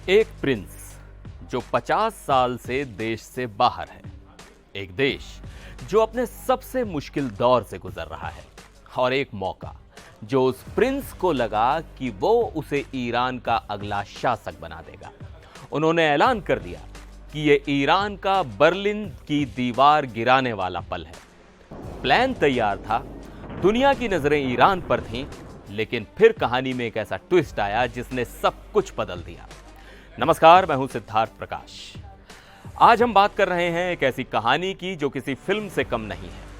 एक प्रिंस जो 50 साल से देश से बाहर है, एक देश जो अपने सबसे मुश्किल दौर से गुजर रहा है, और एक मौका जो उस प्रिंस को लगा कि वो उसे ईरान का अगला शासक बना देगा। उन्होंने ऐलान कर दिया कि ये ईरान का बर्लिन की दीवार गिराने वाला पल है। प्लान तैयार था, दुनिया की नजरें ईरान पर थीं, लेकिन फिर कहानी में एक ऐसा ट्विस्ट आया जिसने सब कुछ बदल दिया। नमस्कार, मैं हूं सिद्धार्थ प्रकाश। आज हम बात कर रहे हैं एक ऐसी कहानी की जो किसी फिल्म से कम नहीं है।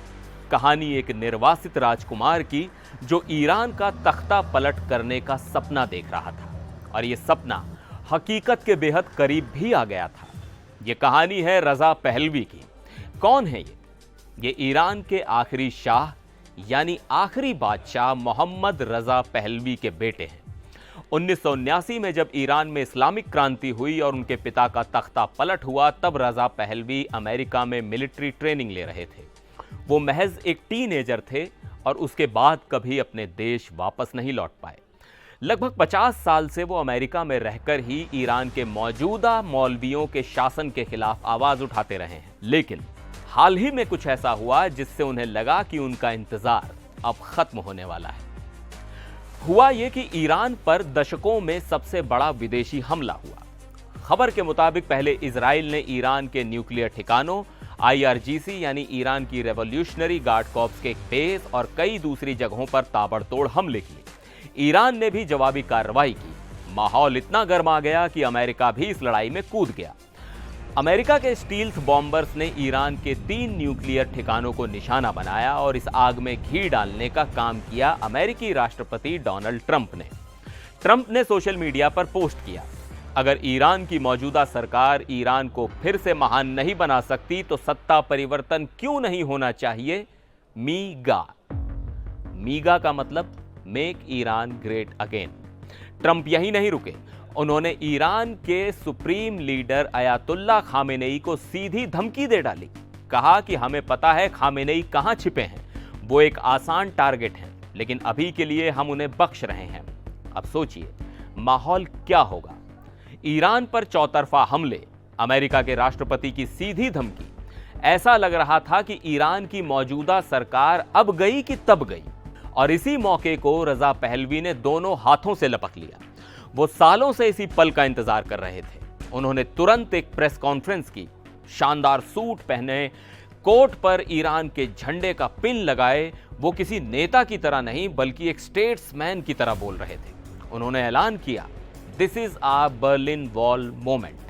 कहानी एक निर्वासित राजकुमार की जो ईरान का तख्ता पलट करने का सपना देख रहा था, और यह सपना हकीकत के बेहद करीब भी आ गया था। यह कहानी है रजा पहलवी की। कौन है ये ईरान के आखिरी शाह यानी आखिरी बादशाह मोहम्मद रजा पहलवी के बेटे हैं। 1979 में जब ईरान में इस्लामिक क्रांति हुई और उनके पिता का तख्ता पलट हुआ, तब रजा पहलवी अमेरिका में मिलिट्री ट्रेनिंग ले रहे थे। वो महज एक टीनेजर थे और उसके बाद कभी अपने देश वापस नहीं लौट पाए। लगभग 50 साल से वो अमेरिका में रहकर ही ईरान के मौजूदा मौलवियों के शासन के खिलाफ आवाज उठाते रहे हैं, लेकिन हाल ही में कुछ ऐसा हुआ जिससे उन्हें लगा कि उनका इंतजार अब खत्म होने वाला है। हुआ यह कि ईरान पर दशकों में सबसे बड़ा विदेशी हमला हुआ। खबर के मुताबिक पहले इजराइल ने ईरान के न्यूक्लियर ठिकानों, IRGC यानी ईरान की रेवोल्यूशनरी गार्ड कॉर्प्स के एक बेस और कई दूसरी जगहों पर ताबड़तोड़ हमले किए। ईरान ने भी जवाबी कार्रवाई की। माहौल इतना गर्म आ गया कि अमेरिका भी इस लड़ाई में कूद गया। अमेरिका के स्टील्थ बॉम्बर्स ने ईरान के 3 न्यूक्लियर ठिकानों को निशाना बनाया और इस आग में घी डालने का काम किया अमेरिकी राष्ट्रपति डोनाल्ड ट्रंप ने सोशल मीडिया पर पोस्ट किया, अगर ईरान की मौजूदा सरकार ईरान को फिर से महान नहीं बना सकती तो सत्ता परिवर्तन क्यों नहीं होना चाहिए। मीगा का मतलब make Iran great again. Trump यही नहीं रुके, उन्होंने ईरान के सुप्रीम लीडर अयातुल्ला खामेनेई को सीधी धमकी दे डाली। कहा कि हमें पता है खामेनेई कहां छिपे हैं, वो एक आसान टारगेट हैं, लेकिन अभी के लिए हम उन्हें बख्श रहे हैं। अब सोचिए माहौल क्या होगा। ईरान पर चौतरफा हमले, अमेरिका के राष्ट्रपति की सीधी धमकी। ऐसा लग रहा था कि ईरान की मौजूदा सरकार अब गई कि तब गई, और इसी मौके को रजा पहलवी ने दोनों हाथों से लपक लिया। वो सालों से इसी पल का इंतजार कर रहे थे। उन्होंने तुरंत एक प्रेस कॉन्फ्रेंस की, शानदार सूट पहने, कोट पर ईरान के झंडे का पिन लगाए। वो किसी नेता की तरह नहीं बल्कि एक स्टेट्समैन की तरह बोल रहे थे। उन्होंने ऐलान किया, this is our Berlin wall moment,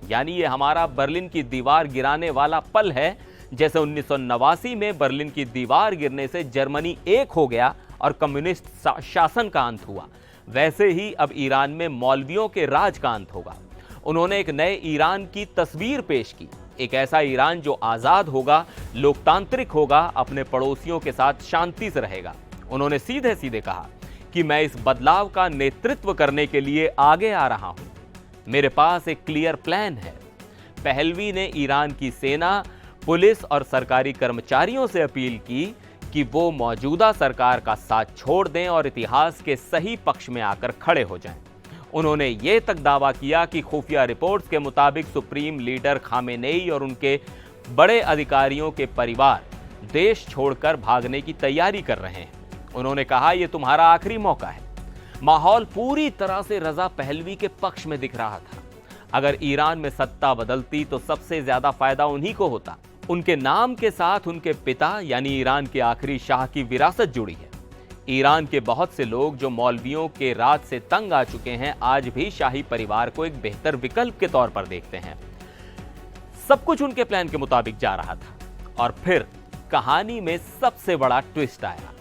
यानी ये हमारा बर्लिन की दीवार गिराने वाला पल है। जैसे 1989 में बर्लिन की दीवार गिरने से जर्मनी एक हो गया और कम्युनिस्ट शासन का अंत हुआ, वैसे ही अब ईरान में मौलवियों के राज का अंत होगा। उन्होंने एक नए ईरान की तस्वीर पेश की, एक ऐसा ईरान जो आजाद होगा, लोकतांत्रिक होगा, अपने पड़ोसियों के साथ शांति से रहेगा। उन्होंने सीधे सीधे कहा कि मैं इस बदलाव का नेतृत्व करने के लिए आगे आ रहा हूं, मेरे पास एक क्लियर प्लान है। पहलवी ने ईरान की सेना, पुलिस और सरकारी कर्मचारियों से अपील की कि वो मौजूदा सरकार का साथ छोड़ दें और इतिहास के सही पक्ष में आकर खड़े हो जाएं। उन्होंने ये तक दावा किया कि खुफिया रिपोर्ट्स के मुताबिक सुप्रीम लीडर खामेनेई और उनके बड़े अधिकारियों के परिवार देश छोड़कर भागने की तैयारी कर रहे हैं। उन्होंने कहा, यह तुम्हारा आखिरी मौका है। माहौल पूरी तरह से रजा पहलवी के पक्ष में दिख रहा था। अगर ईरान में सत्ता बदलती तो सबसे ज्यादा फायदा उन्हीं को होता। उनके नाम के साथ उनके पिता यानी ईरान के आखिरी शाह की विरासत जुड़ी है। ईरान के बहुत से लोग जो मौलवियों के राज से तंग आ चुके हैं, आज भी शाही परिवार को एक बेहतर विकल्प के तौर पर देखते हैं। सब कुछ उनके प्लान के मुताबिक जा रहा था, और फिर कहानी में सबसे बड़ा ट्विस्ट आया।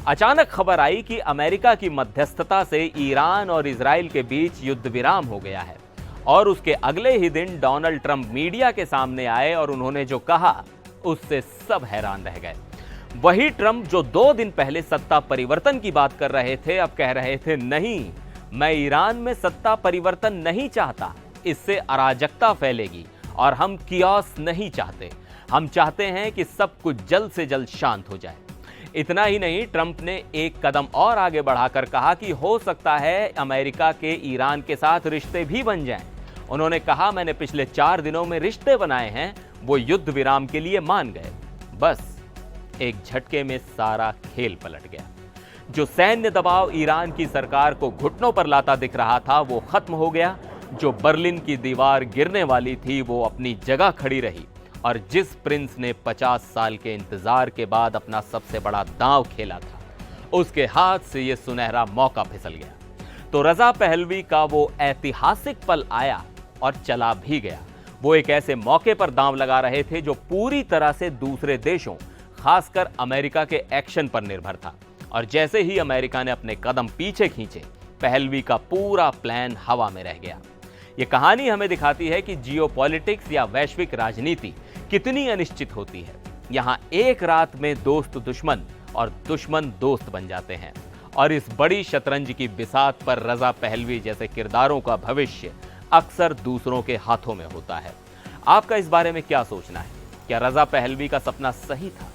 अचानक खबर आई कि अमेरिका की मध्यस्थता से ईरान और इजराइल के बीच युद्ध विराम हो गया है, और उसके अगले ही दिन डोनाल्ड ट्रंप मीडिया के सामने आए और उन्होंने जो कहा उससे सब हैरान रह गए। वही ट्रंप जो 2 दिन पहले सत्ता परिवर्तन की बात कर रहे थे, अब कह रहे थे, नहीं, मैं ईरान में सत्ता परिवर्तन नहीं चाहता, इससे अराजकता फैलेगी और हम कियास नहीं चाहते। हम चाहते हैं कि सब कुछ जल्द से जल्द शांत हो जाए। इतना ही नहीं, ट्रंप ने एक कदम और आगे बढ़ाकर कहा कि हो सकता है अमेरिका के ईरान के साथ रिश्ते भी बन जाएं। उन्होंने कहा, मैंने पिछले 4 दिनों में रिश्ते बनाए हैं, वो युद्ध विराम के लिए मान गए। बस एक झटके में सारा खेल पलट गया। जो सैन्य दबाव ईरान की सरकार को घुटनों पर लाता दिख रहा था, वो खत्म हो गया। जो बर्लिन की दीवार गिरने वाली थी, वो अपनी जगह खड़ी रही। और जिस प्रिंस ने 50 साल के इंतजार के बाद अपना सबसे बड़ा दांव खेला था, उसके हाथ से यह सुनहरा मौका फिसल गया। तो रजा पहलवी का वो ऐतिहासिक पल आया और चला भी गया। वो एक ऐसे मौके पर दांव लगा रहे थे जो पूरी तरह से दूसरे देशों, खासकर अमेरिका के एक्शन पर निर्भर था। और जैसे ही अमेरिका ने अपने कदम पीछे खींचे, पहलवी का पूरा प्लान हवा में रह गया। ये कहानी हमें दिखाती है कि जियोपॉलिटिक्स या वैश्विक राजनीति कितनी अनिश्चित होती है। यहाँ एक रात में दोस्त दुश्मन और दुश्मन दोस्त बन जाते हैं। और इस बड़ी शतरंज की बिसात पर रजा पहलवी जैसे किरदारों का भविष्य अक्सर दूसरों के हाथों में होता है। आपका इस बारे में क्या सोचना है? क्या रजा पहलवी का सपना सही था?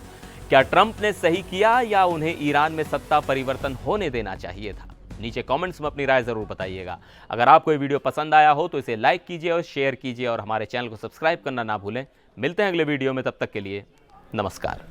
क्या ट्रंप ने सही किया या उन्हें ईरान में सत्ता परिवर्तन होने देना चाहिए था? नीचे कमेंट्स में अपनी राय जरूर बताइएगा। अगर आपको ये वीडियो पसंद आया हो तो इसे लाइक कीजिए और शेयर कीजिए और हमारे चैनल को सब्सक्राइब करना ना भूलें। मिलते हैं अगले वीडियो में, तब तक के लिए नमस्कार।